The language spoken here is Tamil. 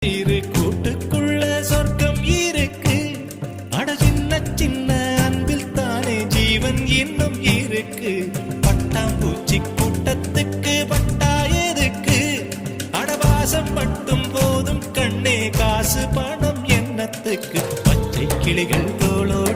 இரு கூட்டுக்குள்ள சொர்க்கம் இருக்கு. அட சின்ன சின்ன அன்பில் தானே ஜீவன் இன்னும் இருக்கு. பட்டாம்பூச்சி கூட்டத்துக்கு பட்டா எதுக்கு? அடவாசம் மட்டும் போதும் கண்ணே, காசு பணம் என்னத்துக்கு? பச்சை கிளிகள் தோளோ